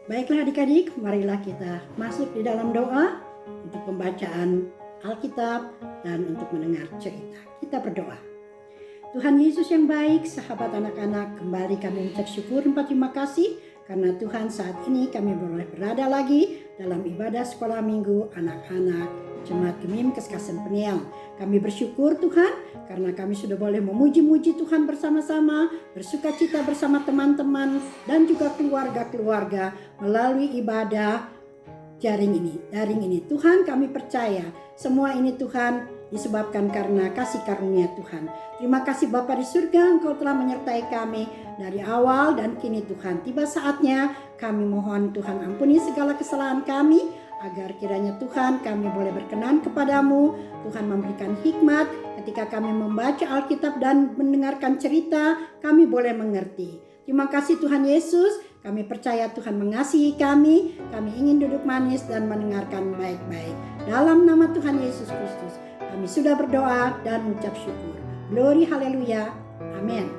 Baiklah adik-adik, marilah kita masuk di dalam doa untuk pembacaan Alkitab dan untuk mendengar cerita. Kita berdoa. Tuhan Yesus yang baik, sahabat anak-anak, kembali kami mengucap syukur dan terima kasih karena Tuhan saat ini kami boleh berada lagi dalam ibadah sekolah minggu anak-anak Jemaat Gemim Keskasen Peniel. Kami bersyukur Tuhan karena kami sudah boleh memuji-muji Tuhan bersama-sama, bersukacita bersama teman-teman dan juga keluarga-keluarga melalui ibadah daring ini. Tuhan, kami percaya semua ini Tuhan disebabkan karena kasih karunia Tuhan. Terima kasih Bapa di surga, Engkau telah menyertai kami dari awal dan kini Tuhan. Tiba saatnya kami mohon Tuhan ampuni segala kesalahan kami, agar kiranya Tuhan kami boleh berkenan kepadamu. Tuhan memberikan hikmat ketika kami membaca Alkitab dan mendengarkan cerita, kami boleh mengerti. Terima kasih Tuhan Yesus, kami percaya Tuhan mengasihi kami ingin duduk manis dan mendengarkan baik-baik. Dalam nama Tuhan Yesus Kristus, kami sudah berdoa dan mengucap syukur. Glory haleluya, amin.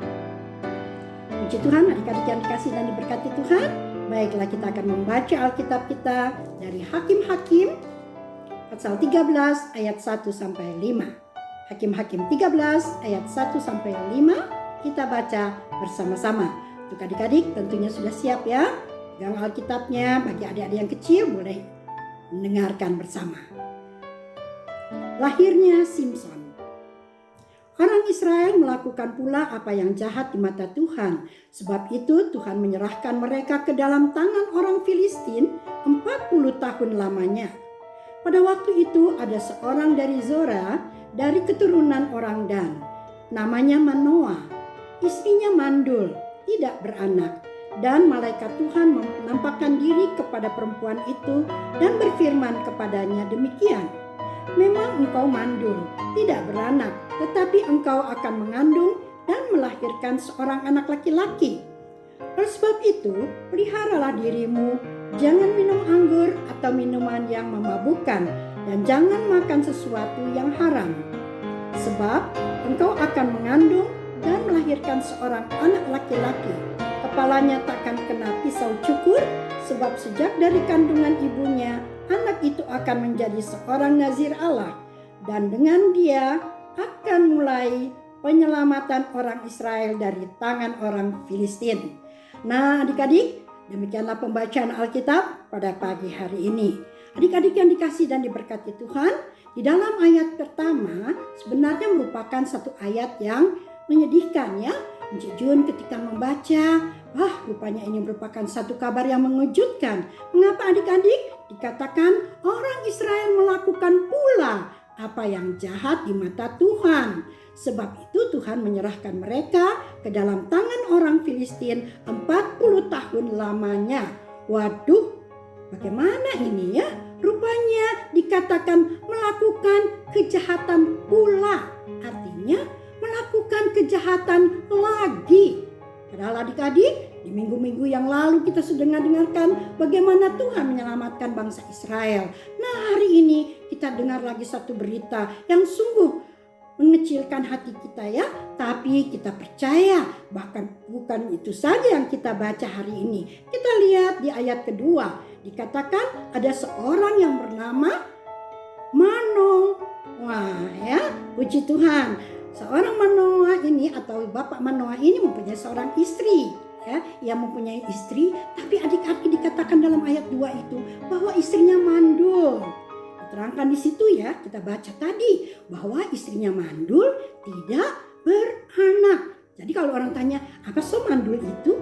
Puji Tuhan, adik-adik yang dikasih dan diberkati Tuhan. Baiklah, kita akan membaca Alkitab kita dari Hakim-Hakim pasal 13 ayat 1 sampai 5. Hakim-Hakim 13 ayat 1 sampai 5 kita baca bersama-sama. Untuk adik-adik tentunya sudah siap ya. Pegang Alkitabnya, bagi adik-adik yang kecil boleh mendengarkan bersama. Lahirnya Simson. Orang Israel melakukan pula apa yang jahat di mata Tuhan. Sebab itu Tuhan menyerahkan mereka ke dalam tangan orang Filistin 40 tahun lamanya. Pada waktu itu ada seorang dari Zora, dari keturunan orang Dan. Namanya Manoah. Istrinya mandul, tidak beranak. Dan malaikat Tuhan menampakkan diri kepada perempuan itu dan berfirman kepadanya demikian. Memang engkau mandul, tidak beranak, tetapi engkau akan mengandung dan melahirkan seorang anak laki-laki. Oleh sebab itu, peliharalah dirimu, jangan minum anggur atau minuman yang memabukkan, dan jangan makan sesuatu yang haram. Sebab engkau akan mengandung dan melahirkan seorang anak laki-laki. Kepalanya takkan kena pisau cukur, sebab sejak dari kandungan ibunya, anak itu akan menjadi seorang nazir Allah. Dan dengan dia akan mulai penyelamatan orang Israel dari tangan orang Filistin. Nah adik-adik, demikianlah pembacaan Alkitab pada pagi hari ini. Adik-adik yang dikasih dan diberkati Tuhan, di dalam ayat pertama sebenarnya merupakan satu ayat yang menyedihkan ya. Encik Jun ketika membaca, rupanya ini merupakan satu kabar yang mengejutkan. Mengapa adik-adik? Dikatakan orang Israel melakukan pula apa yang jahat di mata Tuhan. Sebab itu Tuhan menyerahkan mereka ke dalam tangan orang Filistin 40 tahun lamanya. Waduh, bagaimana ini ya? Rupanya dikatakan melakukan kejahatan pula. Artinya melakukan kejahatan lagi. Padahal adik-adik, di minggu-minggu yang lalu kita sudah dengarkan bagaimana Tuhan menyelamatkan bangsa Israel. Nah hari ini kita dengar lagi satu berita yang sungguh mengecilkan hati kita ya. Tapi kita percaya bahkan bukan itu saja yang kita baca hari ini. Kita lihat di ayat kedua. Dikatakan ada seorang yang bernama Manoah. Wah ya, puji Tuhan. Seorang Manoah ini atau Bapak Manoah ini mempunyai seorang istri. Ya, ia mempunyai istri, tapi adik-adik dikatakan dalam ayat 2 itu bahwa istrinya mandul. Diterangkan di situ ya, kita baca tadi bahwa istrinya mandul tidak beranak. Jadi kalau orang tanya, apa so mandul itu?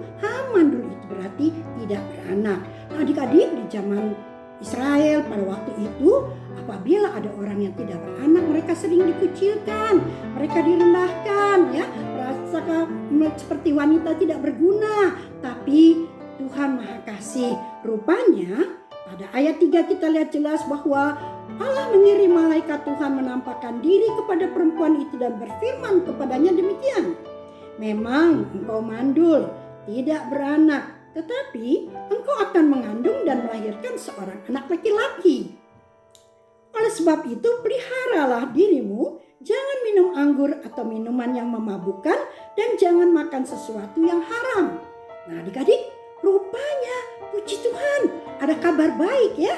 Mandul itu berarti tidak beranak. Nah, adik-adik di zaman Israel pada waktu itu, apabila ada orang yang tidak beranak, mereka sering dikucilkan, mereka direndahkan, ya, merasa seperti wanita tidak berguna. Tapi Tuhan Maha Kasih. Rupanya pada ayat 3 kita lihat jelas bahwa Allah mengirim malaikat Tuhan menampakkan diri kepada perempuan itu dan berfirman kepadanya demikian. Memang engkau mandul, tidak beranak, tetapi engkau akan mengandung dan melahirkan seorang anak laki-laki. Oleh sebab itu peliharalah dirimu, jangan minum anggur atau minuman yang memabukkan, dan jangan makan sesuatu yang haram. Nah adik-adik, rupanya puji Tuhan ada kabar baik ya.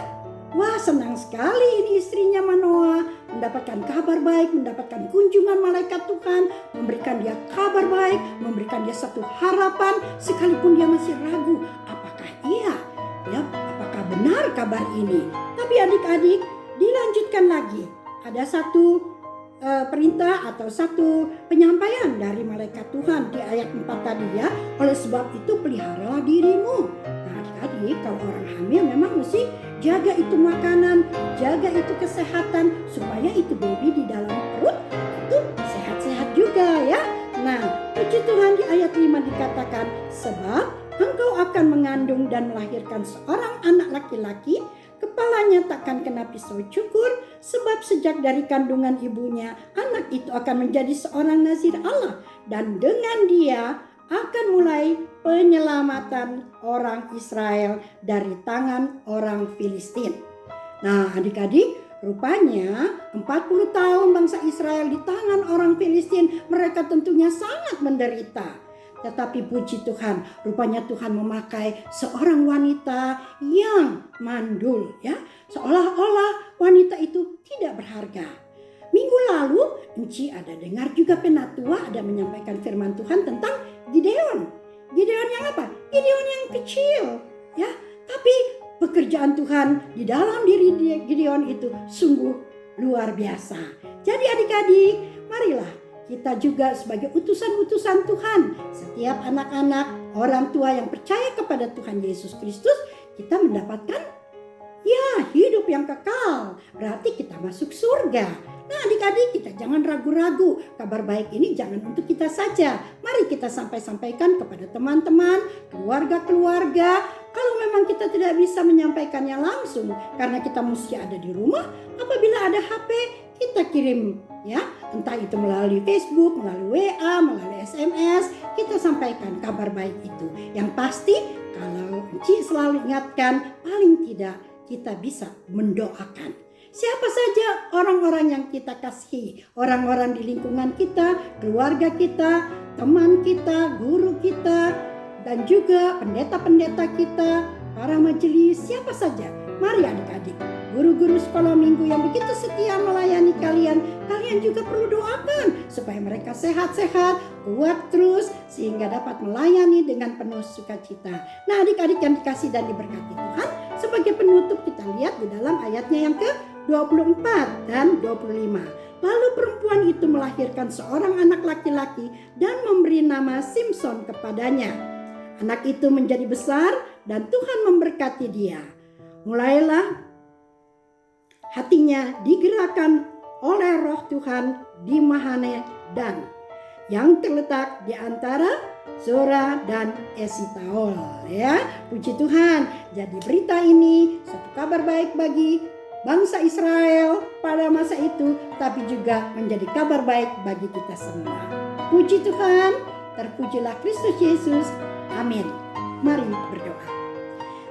Wah, senang sekali ini istrinya Manoah mendapatkan kabar baik, mendapatkan kunjungan malaikat Tuhan, memberikan dia kabar baik, memberikan dia satu harapan sekalipun dia masih ragu apakah iya ya, apakah benar kabar ini. Tapi adik-adik, dilanjutkan lagi. Ada satu perintah atau satu penyampaian dari malaikat Tuhan di ayat 4 tadi ya. Oleh sebab itu peliharalah dirimu. Nah adik-adik, kalau orang hamil memang mesti jaga itu makanan, jaga itu kesehatan supaya itu baby di dalam perut itu sehat-sehat juga ya. Nah puji Tuhan di ayat 5 dikatakan, sebab engkau akan mengandung dan melahirkan seorang anak laki-laki, kepalanya takkan kena pisau cukur, sebab sejak dari kandungan ibunya anak itu akan menjadi seorang nazir Allah, dan dengan dia akan mulai penyelamatan orang Israel dari tangan orang Filistin. Nah adik-adik, rupanya 40 tahun bangsa Israel di tangan orang Filistin, mereka tentunya sangat menderita. Tetapi puji Tuhan, rupanya Tuhan memakai seorang wanita yang mandul ya. Seolah-olah wanita itu tidak berharga. Minggu lalu Enci ada dengar juga penatua ada menyampaikan firman Tuhan tentang Gideon. Gideon yang apa? Gideon yang kecil ya. Tapi pekerjaan Tuhan di dalam diri Gideon itu sungguh luar biasa. Jadi adik-adik, marilah kita juga sebagai utusan-utusan Tuhan, setiap anak-anak, orang tua yang percaya kepada Tuhan Yesus Kristus, kita mendapatkan ya hidup yang kekal. Berarti kita masuk surga. Nah adik-adik, kita jangan ragu-ragu. Kabar baik ini jangan untuk kita saja. Mari kita sampaikan kepada teman-teman, keluarga-keluarga. Kalau memang kita tidak bisa menyampaikannya langsung karena kita mesti ada di rumah, apabila ada HP, kita kirim ya, entah itu melalui Facebook, melalui WA, melalui SMS, kita sampaikan kabar baik itu. Yang pasti kalau Enci selalu ingatkan, paling tidak kita bisa mendoakan siapa saja orang-orang yang kita kasihi, orang-orang di lingkungan kita, keluarga kita, teman kita, guru kita, dan juga pendeta-pendeta kita, para majelis, siapa saja. Mari adik-adik, guru-guru sekolah minggu yang begitu setia melayani kalian, kalian juga perlu doakan supaya mereka sehat-sehat, kuat terus, sehingga dapat melayani dengan penuh sukacita. Nah adik-adik yang dikasih dan diberkati Tuhan, sebagai penutup kita lihat di dalam ayatnya yang ke-24 dan 25. Lalu perempuan itu melahirkan seorang anak laki-laki dan memberi nama Simson kepadanya. Anak itu menjadi besar dan Tuhan memberkati dia. Mulailah hatinya digerakkan oleh roh Tuhan di Mahane Dan yang terletak di antara Zora dan Esitaol ya. Puji Tuhan. Jadi berita ini satu kabar baik bagi bangsa Israel pada masa itu, tapi juga menjadi kabar baik bagi kita semua. Puji Tuhan, terpujilah Kristus Yesus. Amin. Mari berdoa.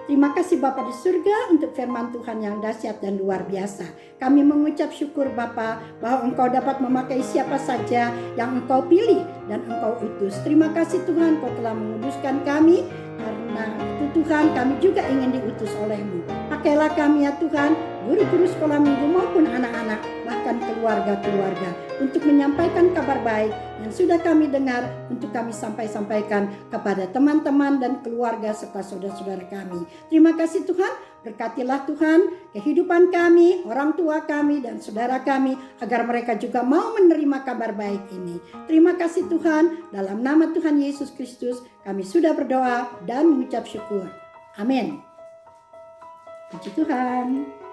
Terima kasih Bapa di surga untuk firman Tuhan yang dahsyat dan luar biasa. Kami mengucap syukur Bapa bahwa Engkau dapat memakai siapa saja yang Engkau pilih dan Engkau utus. Terima kasih Tuhan, Kau telah menguduskan kami. Karena itu Tuhan, kami juga ingin diutus oleh-Mu. Pakailah kami ya Tuhan, guru-guru sekolah minggu maupun anak-anak, bahkan keluarga-keluarga, untuk menyampaikan kabar baik yang sudah kami dengar, untuk kami sampaikan kepada teman-teman dan keluarga serta saudara-saudara kami. Terima kasih Tuhan, berkatilah Tuhan kehidupan kami, orang tua kami dan saudara kami, agar mereka juga mau menerima kabar baik ini. Terima kasih Tuhan, dalam nama Tuhan Yesus Kristus kami sudah berdoa dan mengucap syukur. Amin. Puji Tuhan.